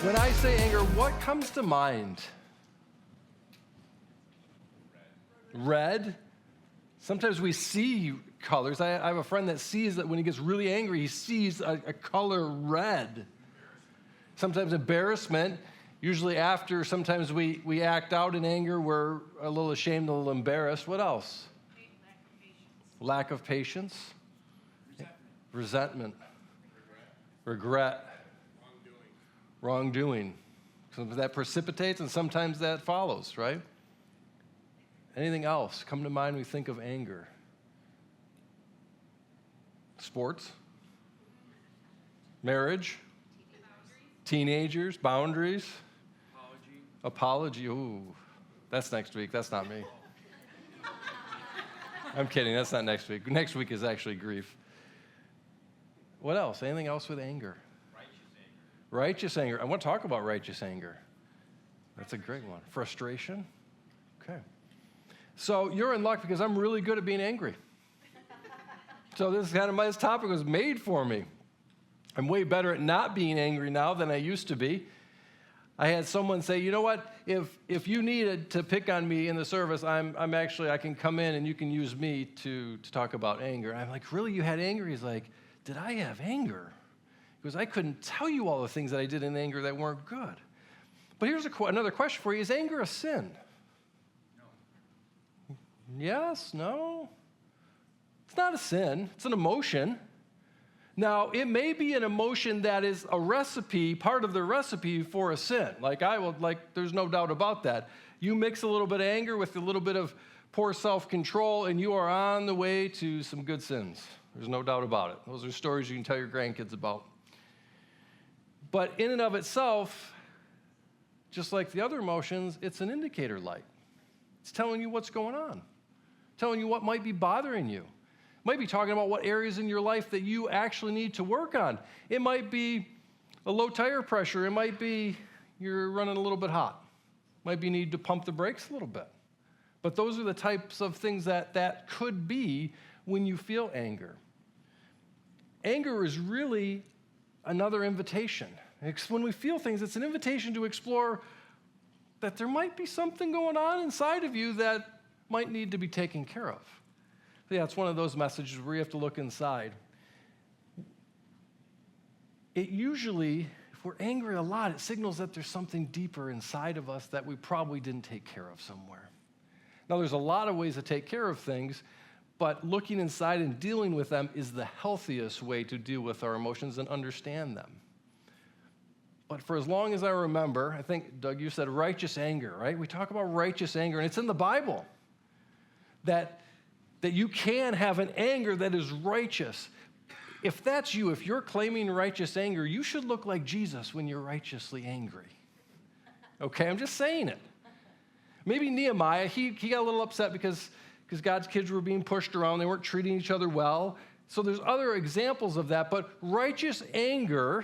When I say anger, what comes to mind? Red. Sometimes we see colors. I have a friend that sees that when he gets really angry, he sees a color red. Sometimes embarrassment. Usually after, sometimes we act out in anger. We're a little ashamed, a little embarrassed. What else? Lack of patience. Resentment. Regret. Wrongdoing. So that precipitates and sometimes that follows, right? Anything else come to mind when we think of anger? Sports? Marriage? Teenagers? Boundaries? Apology. Ooh, that's next week. That's not me. I'm kidding. That's not next week. Next week is actually grief. What else? Anything else with anger? Righteous anger. I want to talk about righteous anger. That's a great one. Frustration. Okay. So you're in luck because I'm really good at being angry. So this topic was made for me. I'm way better at not being angry now than I used to be. I had someone say, you know what, if you needed to pick on me in the service, I can come in and you can use me to talk about anger. And I'm like, really, you had anger? He's like, did I have anger? Because I couldn't tell you all the things that I did in anger that weren't good. But here's another question for you. Is anger a sin? No. Yes? No? It's not a sin. It's an emotion. Now, it may be an emotion that is a recipe, part of the recipe for a sin. There's no doubt about that. You mix a little bit of anger with a little bit of poor self-control, and you are on the way to some good sins. There's no doubt about it. Those are stories you can tell your grandkids about. But in and of itself, just like the other emotions, it's an indicator light. It's telling you what's going on, telling you what might be bothering you. It might be talking about what areas in your life that you actually need to work on. It might be a low tire pressure. It might be you're running a little bit hot. It might be you need to pump the brakes a little bit. But those are the types of things that could be when you feel anger. Anger is really another invitation. When we feel things, it's an invitation to explore that there might be something going on inside of you that might need to be taken care of. Yeah, it's one of those messages where you have to look inside. It usually, if we're angry a lot, it signals that there's something deeper inside of us that we probably didn't take care of somewhere. Now, there's a lot of ways to take care of things, but looking inside and dealing with them is the healthiest way to deal with our emotions and understand them. But for as long as I remember, I think, Doug, you said righteous anger, right? We talk about righteous anger, and it's in the Bible that you can have an anger that is righteous. If that's you, if you're claiming righteous anger, you should look like Jesus when you're righteously angry. Okay, I'm just saying it. Maybe Nehemiah, he got a little upset because God's kids were being pushed around. They weren't treating each other well. So there's other examples of that, but righteous anger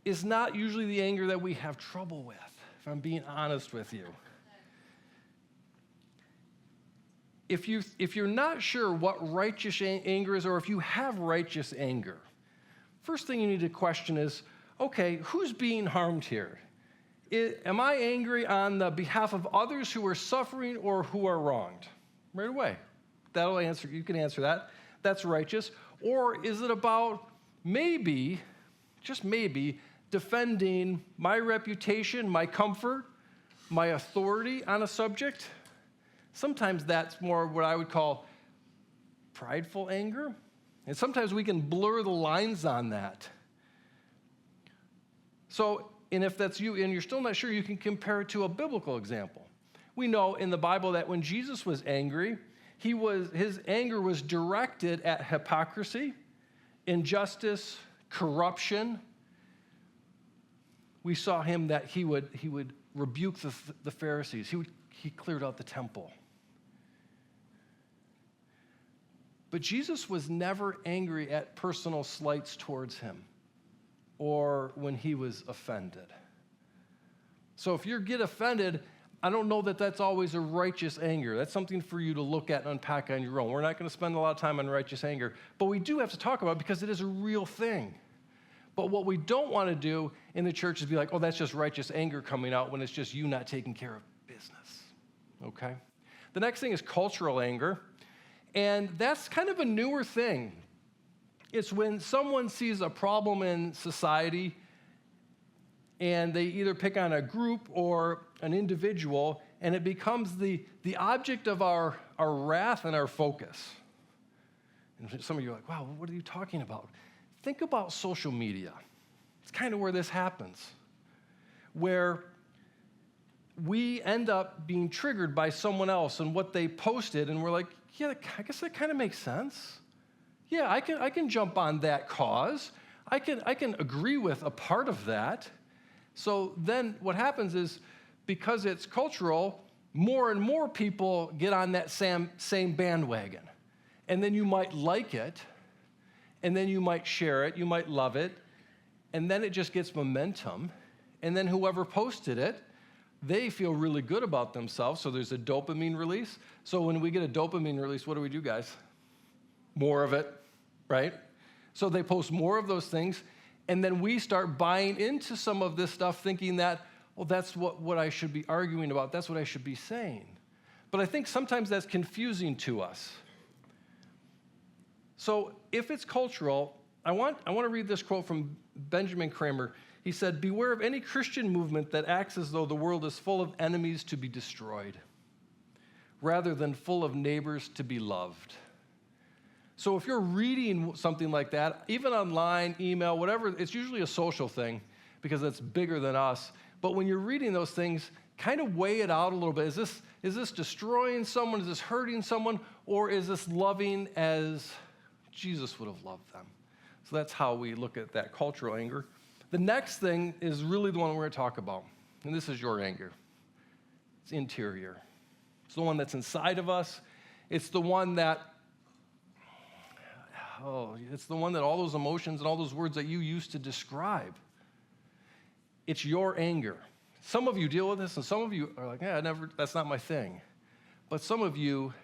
is not usually the anger that we have trouble with, if I'm being honest with you. If you're not sure what righteous anger is, or if you have righteous anger, first thing you need to question is, okay, who's being harmed here? Am I angry on the behalf of others who are suffering or who are wronged? Right away. That'll answer, you can answer that. That's righteous. Or is it about maybe, just maybe, defending my reputation, my comfort, my authority on a subject? Sometimes that's more what I would call prideful anger. And sometimes we can blur the lines on that. So, and if that's you and you're still not sure, you can compare it to a biblical example. We know in the Bible that when Jesus was angry, his anger was directed at hypocrisy, injustice, corruption. We saw him that he would rebuke the Pharisees. He cleared out the temple. But Jesus was never angry at personal slights towards him or when he was offended. So if you get offended, I don't know that that's always a righteous anger. That's something for you to look at and unpack on your own. We're not going to spend a lot of time on righteous anger, but we do have to talk about it because it is a real thing. But what we don't want to do in the church is be like, oh, that's just righteous anger coming out when it's just you not taking care of business, okay? The next thing is cultural anger, and that's kind of a newer thing. It's when someone sees a problem in society and they either pick on a group or an individual, and it becomes the object of our wrath and our focus. And some of you are like, wow, what are you talking about? Think about social media. It's kind of where this happens, where we end up being triggered by someone else and what they posted, and we're like, yeah, I guess that kind of makes sense. Yeah, I can jump on that cause. I can agree with a part of that. So then what happens is, because it's cultural, more and more people get on that same bandwagon. And then you might like it, and then you might share it, you might love it, and then it just gets momentum. And then whoever posted it, they feel really good about themselves, so there's a dopamine release. So when we get a dopamine release, what do we do, guys? More of it, right? So they post more of those things, and then we start buying into some of this stuff thinking that, well, that's what I should be arguing about. That's what I should be saying. But I think sometimes that's confusing to us. So if it's cultural, I want to read this quote from Benjamin Kramer. He said, "Beware of any Christian movement that acts as though the world is full of enemies to be destroyed, rather than full of neighbors to be loved." So if you're reading something like that, even online, email, whatever, it's usually a social thing because it's bigger than us. But when you're reading those things, kind of weigh it out a little bit. Is this destroying someone? Is this hurting someone? Or is this loving as Jesus would have loved them? So that's how we look at that cultural anger. The next thing is really the one we're going to talk about. And this is your anger. It's interior. It's the one that's inside of us. It's the one that all those emotions and all those words that you use to describe. It's your anger. Some of you deal with this, and some of you are like, that's not my thing. But some of you,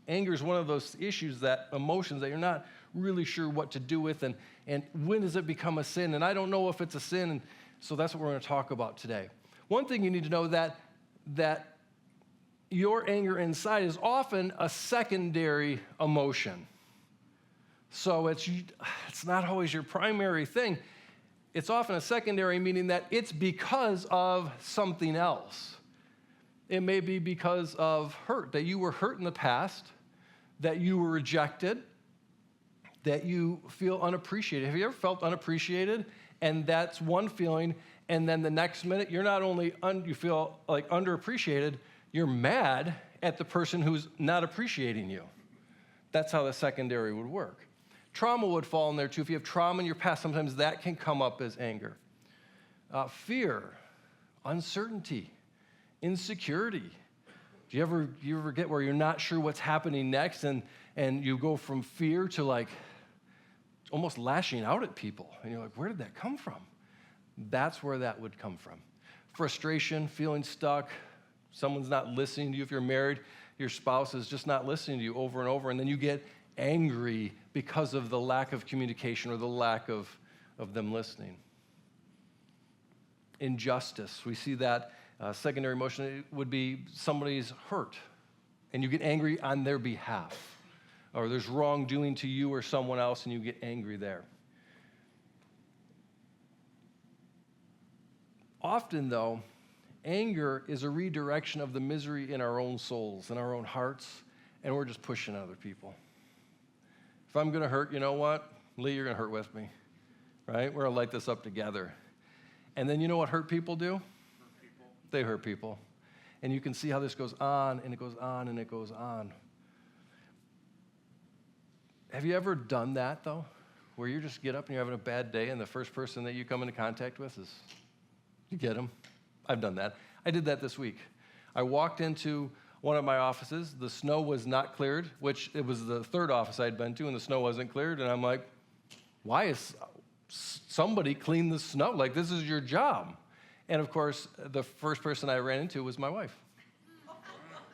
anger is one of those issues, that emotions that you're not really sure what to do with, and when does it become a sin? And I don't know if it's a sin, and so that's what we're going to talk about today. One thing you need to know that your anger inside is often a secondary emotion. So it's not always your primary thing. It's often a secondary, meaning that it's because of something else. It may be because of hurt, that you were hurt in the past, that you were rejected, that you feel unappreciated. Have you ever felt unappreciated? And that's one feeling, and then the next minute, you're not only, you feel like underappreciated, you're mad at the person who's not appreciating you. That's how the secondary would work. Trauma would fall in there too. If you have trauma in your past, sometimes that can come up as anger. Fear, uncertainty, insecurity. Do you ever get where you're not sure what's happening next, and you go from fear to like almost lashing out at people, and you're like, where did that come from? That's where that would come from. Frustration, feeling stuck, someone's not listening to you. If you're married, your spouse is just not listening to you over and over, and then you get angry because of the lack of communication or the lack of them listening. Injustice, we see that secondary emotion would be somebody's hurt, and you get angry on their behalf, or there's wrongdoing to you or someone else, and you get angry there. Often, though, anger is a redirection of the misery in our own souls, in our own hearts, and we're just pushing other people. If I'm going to hurt, you know what? Lee, you're going to hurt with me, right? We're going to light this up together. And then you know what hurt people do? They hurt people. And you can see how this goes on, and it goes on, and it goes on. Have you ever done that, though, where you just get up and you're having a bad day, and the first person that you come into contact with is, you get them? I've done that. I did that this week. I walked into one of my offices. The snow was not cleared, which it was the third office I'd been to, and the snow wasn't cleared. And I'm like, why is somebody clean the snow? Like, this is your job. And of course, the first person I ran into was my wife.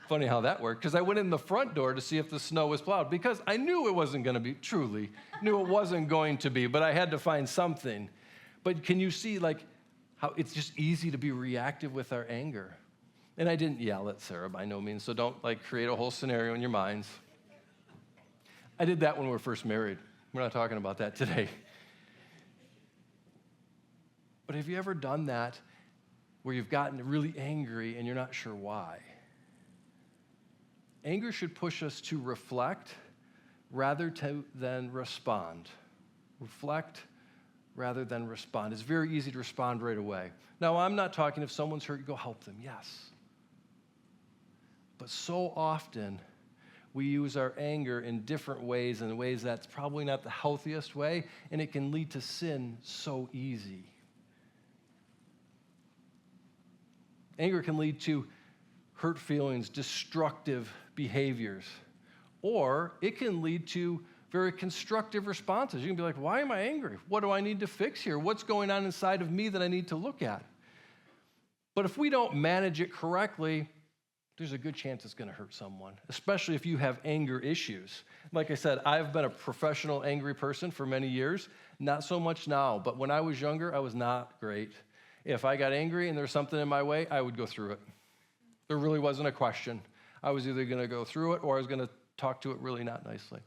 Funny how that worked, because I went in the front door to see if the snow was plowed, because I knew it wasn't going to be, truly knew it wasn't going to be, but I had to find something. But can you see like how it's just easy to be reactive with our anger? And I didn't yell at Sarah by no means, so don't like create a whole scenario in your minds. I did that when we were first married. We're not talking about that today. But have you ever done that where you've gotten really angry and you're not sure why? Anger should push us to reflect rather than respond. Reflect rather than respond. It's very easy to respond right away. Now, I'm not talking if someone's hurt, you go help them, yes. But so often, we use our anger in different ways, in ways that's probably not the healthiest way, and it can lead to sin so easy. Anger can lead to hurt feelings, destructive behaviors, or it can lead to very constructive responses. You can be like, why am I angry? What do I need to fix here? What's going on inside of me that I need to look at? But if we don't manage it correctly, there's a good chance it's going to hurt someone, especially if you have anger issues. Like I said, I've been a professional angry person for many years, not so much now, but when I was younger, I was not great. If I got angry and there was something in my way, I would go through it. There really wasn't a question. I was either going to go through it or I was going to talk to it really not nicely.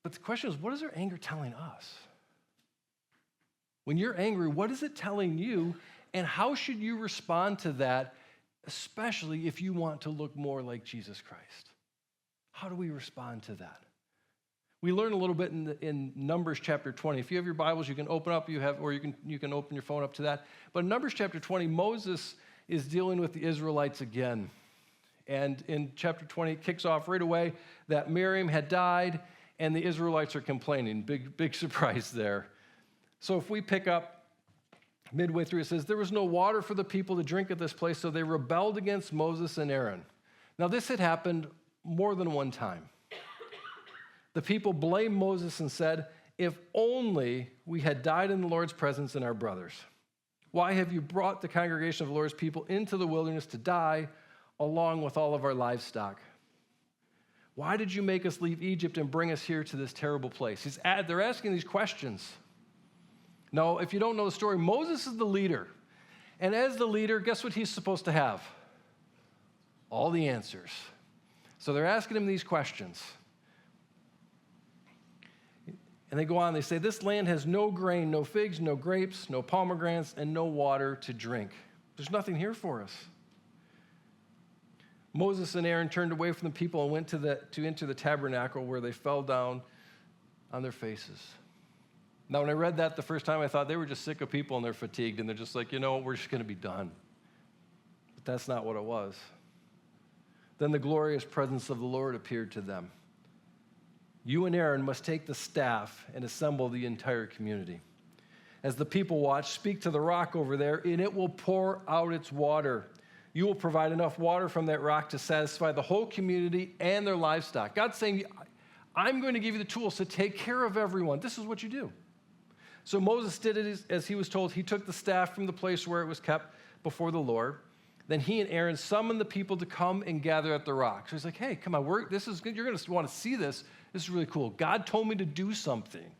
But the question is, what is our anger telling us? When you're angry, what is it telling you, and how should you respond to that, especially if you want to look more like Jesus Christ? How do we respond to that? We learn a little bit in Numbers chapter 20. If you have your Bibles, you can open up, or you can open your phone up to that. But in Numbers chapter 20, Moses is dealing with the Israelites again. And in chapter 20, it kicks off right away that Miriam had died, and the Israelites are complaining. Big surprise there. So if we pick up midway through, it says, there was no water for the people to drink at this place, so they rebelled against Moses and Aaron. Now, this had happened more than one time. The people blamed Moses and said, if only we had died in the Lord's presence and our brothers. Why have you brought the congregation of the Lord's people into the wilderness to die along with all of our livestock? Why did you make us leave Egypt and bring us here to this terrible place? They're asking these questions. Now, if you don't know the story, Moses is the leader. And as the leader, guess what he's supposed to have? All the answers. So they're asking him these questions. And they go on, they say, this land has no grain, no figs, no grapes, no pomegranates, and no water to drink. There's nothing here for us. Moses and Aaron turned away from the people and went to enter the tabernacle, where they fell down on their faces. Now, when I read that the first time, I thought they were just sick of people and they're fatigued, and they're just like, we're just going to be done. But that's not what it was. Then the glorious presence of the Lord appeared to them. You and Aaron must take the staff and assemble the entire community. As the people watch, speak to the rock over there, and it will pour out its water. You will provide enough water from that rock to satisfy the whole community and their livestock. God's saying, I'm going to give you the tools to take care of everyone. This is what you do. So Moses did it as he was told. He took the staff from the place where it was kept before the Lord. Then he and Aaron summoned the people to come and gather at the rock. So he's like, hey, come on, this is good. You're going to want to see this. This is really cool. God told me to do something.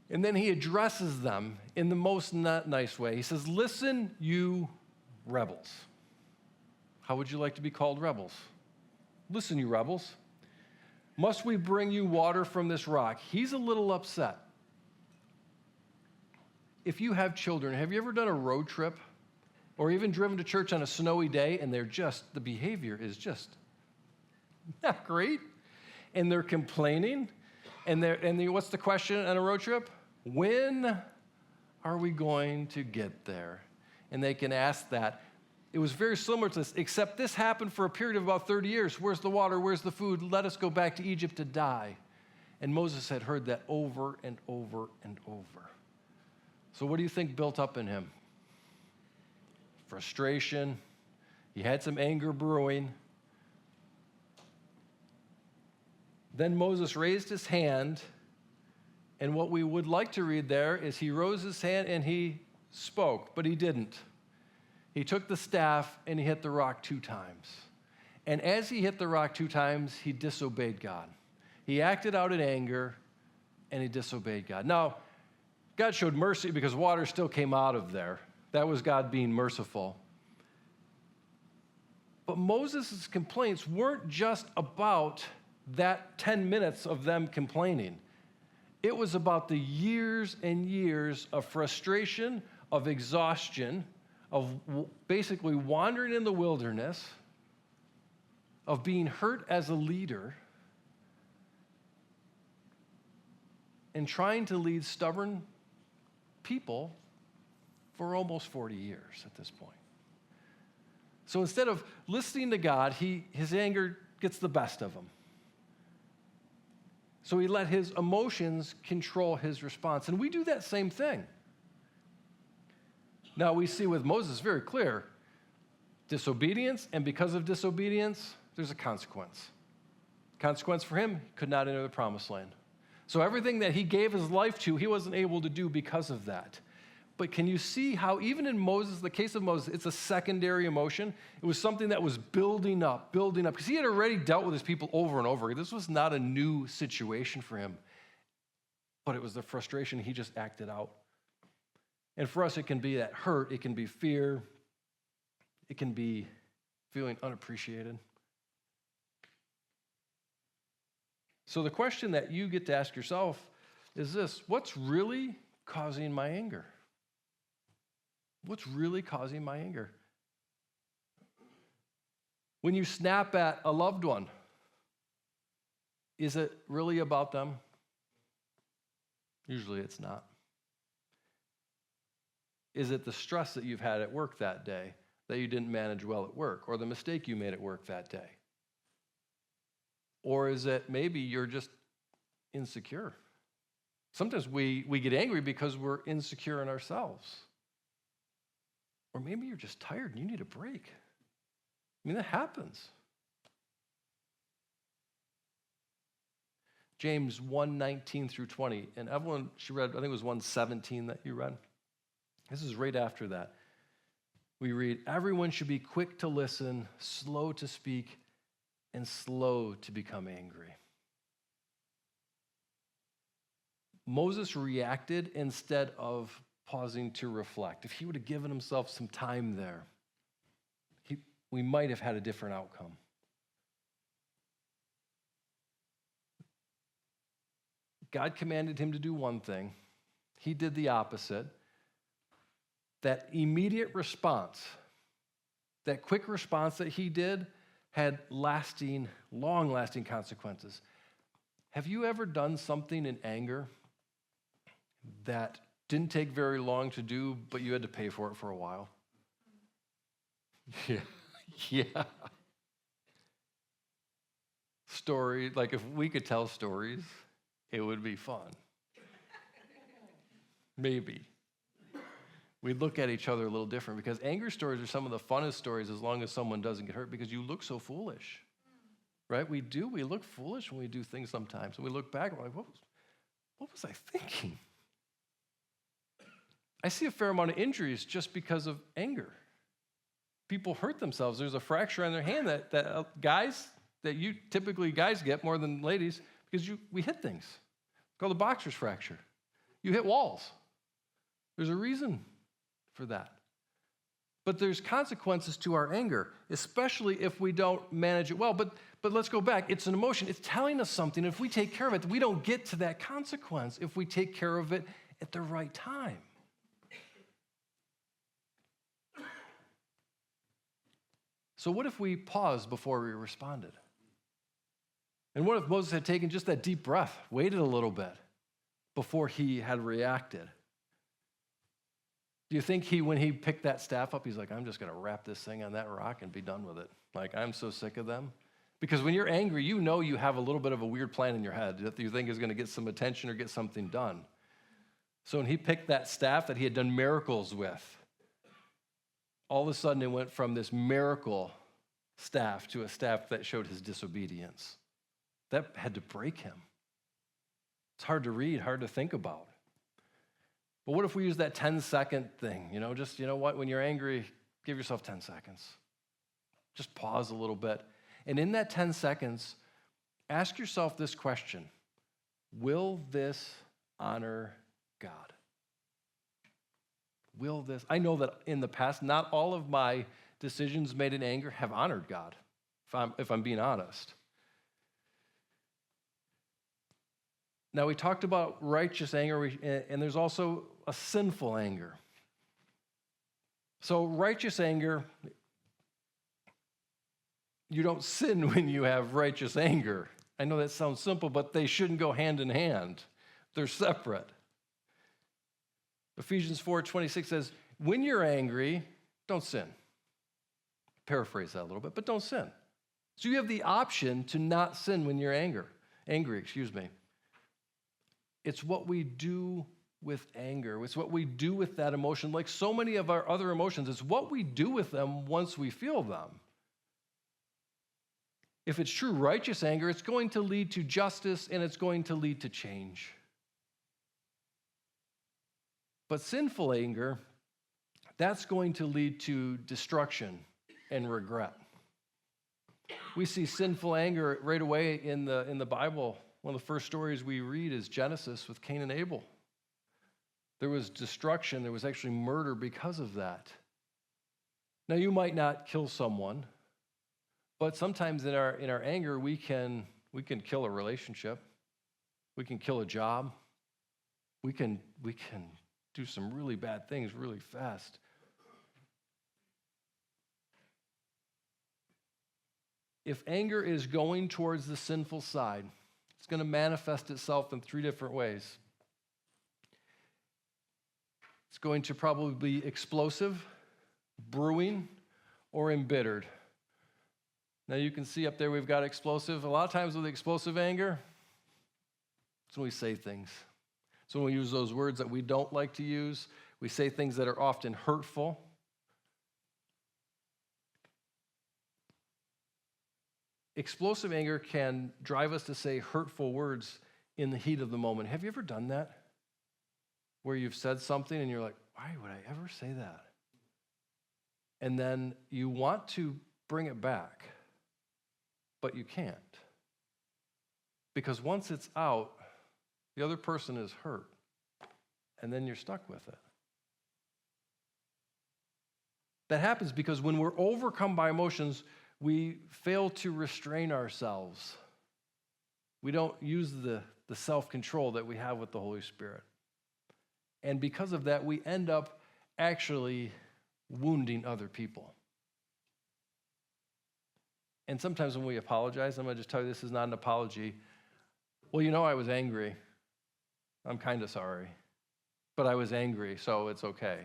And then he addresses them in the most not nice way. He says, listen, you rebels. How would you like to be called rebels? Listen, you rebels. Must we bring you water from this rock? He's a little upset. If you have children, have you ever done a road trip or even driven to church on a snowy day and the behavior is just not great? And they're complaining. And what's the question on a road trip? When are we going to get there? And they can ask that. It was very similar to this, except this happened for a period of about 30 years. Where's the water? Where's the food? Let us go back to Egypt to die. And Moses had heard that over and over and over. So what do you think built up in him? Frustration. He had some anger brewing. Then Moses raised his hand, and what we would like to read there is he rose his hand and he spoke, but he didn't. He took the staff and he hit the rock 2 times. And as he hit the rock 2 times, he disobeyed God. He acted out in anger, and he disobeyed God. Now, God showed mercy because water still came out of there. That was God being merciful. But Moses' complaints weren't just about that 10 minutes of them complaining. It was about the years and years of frustration, of exhaustion, of basically wandering in the wilderness, of being hurt as a leader, and trying to lead stubborn people for almost 40 years at this point. So instead of listening to God, his anger gets the best of him. So he let his emotions control his response. And we do that same thing. Now we see with Moses very clear, disobedience, and because of disobedience, there's a consequence. Consequence for him, he could not enter the promised land. So everything that he gave his life to, he wasn't able to do because of that. But can you see how even in Moses, the case of Moses, it's a secondary emotion? It was something that was building up, because he had already dealt with his people over and over. This was not a new situation for him, but it was the frustration he just acted out. And for us, it can be that hurt, it can be fear, it can be feeling unappreciated. So the question that you get to ask yourself is this: what's really causing my anger? What's really causing my anger? When you snap at a loved one, is it really about them? Usually it's not. Is it the stress that you've had at work that day that you didn't manage well at work, or the mistake you made at work that day? Or is it maybe you're just insecure? Sometimes we get angry because we're insecure in ourselves. Or maybe you're just tired and you need a break. I mean, that happens. James 1:19 through 20. And Evelyn, she read, I think it was 1:17 that you read. This is right after that. We read, everyone should be quick to listen, slow to speak, and slow to become angry. Moses reacted instead of pausing to reflect. If he would have given himself some time there, we might have had a different outcome. God commanded him to do one thing. He did the opposite. That immediate response, that quick response that he did, had long-lasting consequences. Have you ever done something in anger that didn't take very long to do, but you had to pay for it for a while? Yeah. Story, like if we could tell stories, it would be fun. Maybe. We look at each other a little different because anger stories are some of the funnest stories as long as someone doesn't get hurt, because you look so foolish, right? We do. We look foolish when we do things sometimes. And we look back and we're like, what was I thinking? I see a fair amount of injuries just because of anger. People hurt themselves. There's a fracture on their hand that guys get more than ladies because we hit things. It's called a boxer's fracture. You hit walls. There's a reason for that. But there's consequences to our anger, especially if we don't manage it well. But let's go back. It's an emotion. It's telling us something. If we take care of it, we don't get to that consequence if we take care of it at the right time. So what if we paused before we responded? And what if Moses had taken just that deep breath, waited a little bit before he had reacted? Do you think when he picked that staff up, he's like, I'm just going to wrap this thing on that rock and be done with it? Like, I'm so sick of them. Because when you're angry, you know you have a little bit of a weird plan in your head that you think is going to get some attention or get something done. So when he picked that staff that he had done miracles with, all of a sudden it went from this miracle staff to a staff that showed his disobedience. That had to break him. It's hard to read, hard to think about. But what if we use that 10-second thing? When you're angry, give yourself 10 seconds. Just pause a little bit. And in that 10 seconds, ask yourself this question: will this honor God? Will this? I know that in the past, not all of my decisions made in anger have honored God, if I'm being honest. Now, we talked about righteous anger, and there's also a sinful anger. So righteous anger, you don't sin when you have righteous anger. I know that sounds simple, but they shouldn't go hand in hand. They're separate. Ephesians 4:26 says, when you're angry, don't sin. Paraphrase that a little bit, but don't sin. So you have the option to not sin when you're angry. It's what we do with anger. It's what we do with that emotion. Like so many of our other emotions, it's what we do with them once we feel them. If it's true righteous anger, it's going to lead to justice and it's going to lead to change. But sinful anger, that's going to lead to destruction and regret. We see sinful anger right away in the Bible. One of the first stories we read is Genesis with Cain and Abel. There was destruction, there was actually murder because of that. Now, you might not kill someone, but sometimes in our anger, we can kill a relationship. We can kill a job. We can do some really bad things really fast. If anger is going towards the sinful side, it's going to manifest itself in 3 different ways. It's going to probably be explosive, brewing, or embittered. Now you can see up there we've got explosive. A lot of times with explosive anger, it's when we say things. So when we use those words that we don't like to use, we say things that are often hurtful. Explosive anger can drive us to say hurtful words in the heat of the moment. Have you ever done that? Where you've said something and you're like, why would I ever say that? And then you want to bring it back, but you can't. Because once it's out, the other person is hurt, and then you're stuck with it. That happens because when we're overcome by emotions, we fail to restrain ourselves. We don't use the self-control that we have with the Holy Spirit. And because of that, we end up actually wounding other people. And sometimes when we apologize, I'm going to just tell you this is not an apology. Well, I was angry. I'm kind of sorry. But I was angry, so it's okay.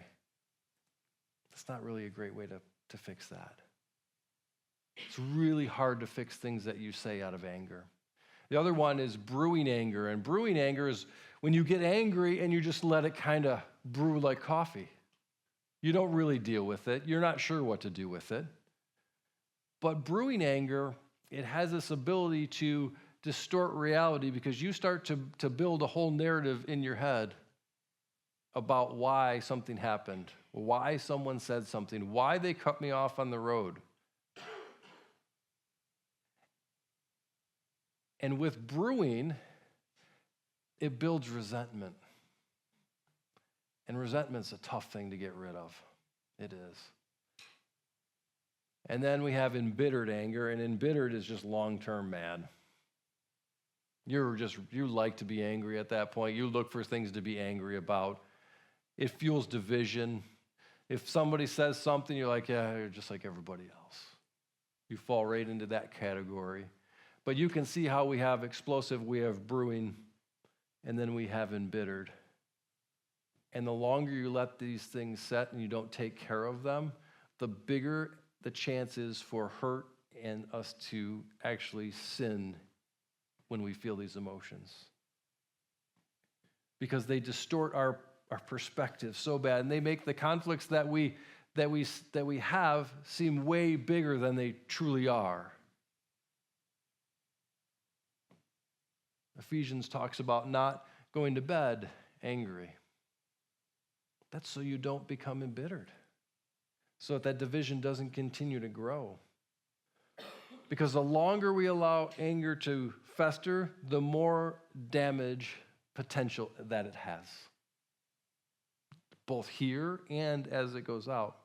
It's not really a great way to fix that. It's really hard to fix things that you say out of anger. The other one is brewing anger. And brewing anger is when you get angry and you just let it kind of brew like coffee. You don't really deal with it. You're not sure what to do with it. But brewing anger, it has this ability to distort reality because you start to build a whole narrative in your head about why something happened, why someone said something, why they cut me off on the road. And with brewing, it builds resentment. And resentment's a tough thing to get rid of. It is. And then we have embittered anger, and embittered is just long-term mad. You like to be angry at that point. You look for things to be angry about. It fuels division. If somebody says something, you're like, yeah, you're just like everybody else. You fall right into that category. But you can see how we have explosive, we have brewing, and then we have embittered. And the longer you let these things set and you don't take care of them, the bigger the chance is for hurt and us to actually sin when we feel these emotions. Because they distort our perspective so bad, and they make the conflicts that we have seem way bigger than they truly are. Ephesians talks about not going to bed angry. That's so you don't become embittered, so that division doesn't continue to grow. Because the longer we allow anger to fester, the more damage potential that it has, both here and as it goes out.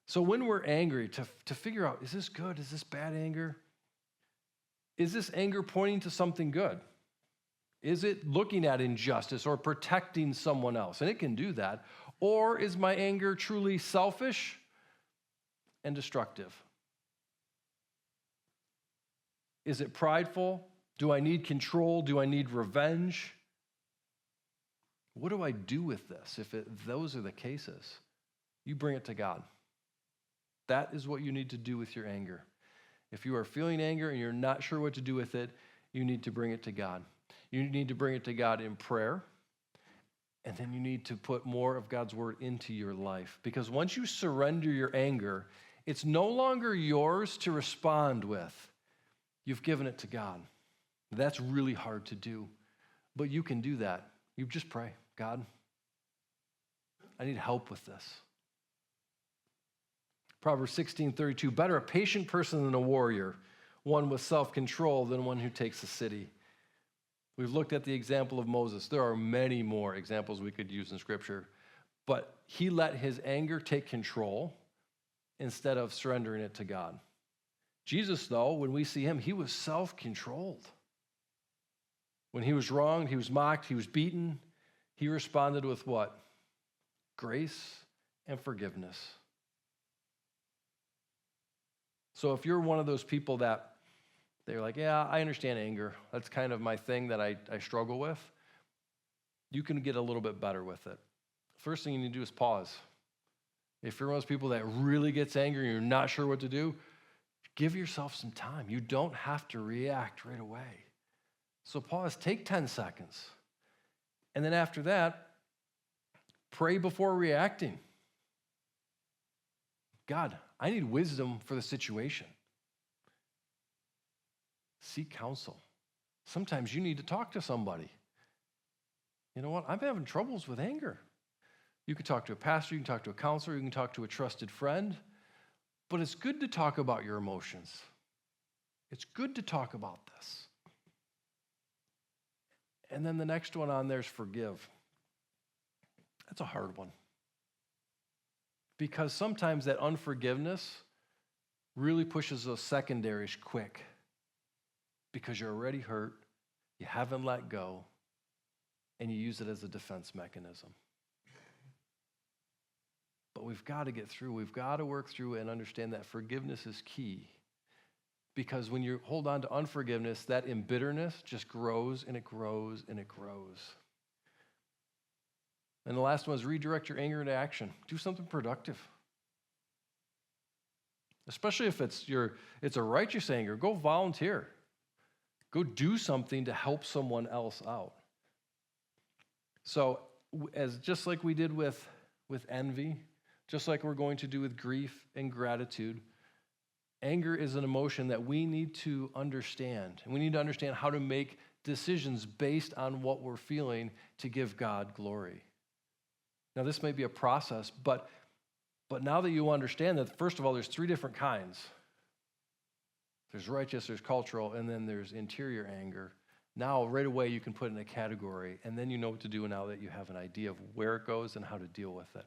So when we're angry, to figure out, is this good? Is this bad anger? Is this anger pointing to something good? Is it looking at injustice or protecting someone else? And it can do that. Or is my anger truly selfish and destructive? Is it prideful? Do I need control? Do I need revenge? What do I do with this if those are the cases? You bring it to God. That is what you need to do with your anger. If you are feeling anger and you're not sure what to do with it, you need to bring it to God. You need to bring it to God in prayer, and then you need to put more of God's word into your life. Because once you surrender your anger, it's no longer yours to respond with. You've given it to God. That's really hard to do, but you can do that. You just pray, God, I need help with this. Proverbs 16:32, better a patient person than a warrior, one with self-control than one who takes a city. We've looked at the example of Moses. There are many more examples we could use in Scripture, but he let his anger take control instead of surrendering it to God. Jesus, though, when we see him, he was self-controlled. When he was wronged, he was mocked, he was beaten, he responded with what? Grace and forgiveness. So if you're one of those people that they're like, yeah, I understand anger. That's kind of my thing that I struggle with. You can get a little bit better with it. First thing you need to do is pause. If you're one of those people that really gets angry and you're not sure what to do, give yourself some time. You don't have to react right away. So pause, take 10 seconds. And then after that, pray before reacting. God, I need wisdom for the situation. Seek counsel. Sometimes you need to talk to somebody. You know what? I'm having troubles with anger. You can talk to a pastor, you can talk to a counselor, you can talk to a trusted friend, but it's good to talk about your emotions. It's good to talk about this. And then the next one on there is forgive. That's a hard one. Because sometimes that unforgiveness really pushes those secondaries quick. Because you're already hurt, you haven't let go, and you use it as a defense mechanism. But we've got to get through. We've got to work through and understand that forgiveness is key. Because when you hold on to unforgiveness, that embitterness just grows and it grows and it grows. And the last one is redirect your anger into action. Do something productive. Especially if it's a righteous anger, go volunteer. Go do something to help someone else out. So, just like we did with envy, just like we're going to do with grief and gratitude, anger is an emotion that we need to understand. And we need to understand how to make decisions based on what we're feeling to give God glory. Now, this may be a process, but now that you understand that, first of all, there's 3 different kinds. There's righteous, there's cultural, and then there's interior anger. Now, right away, you can put it in a category, and then you know what to do now that you have an idea of where it goes and how to deal with it.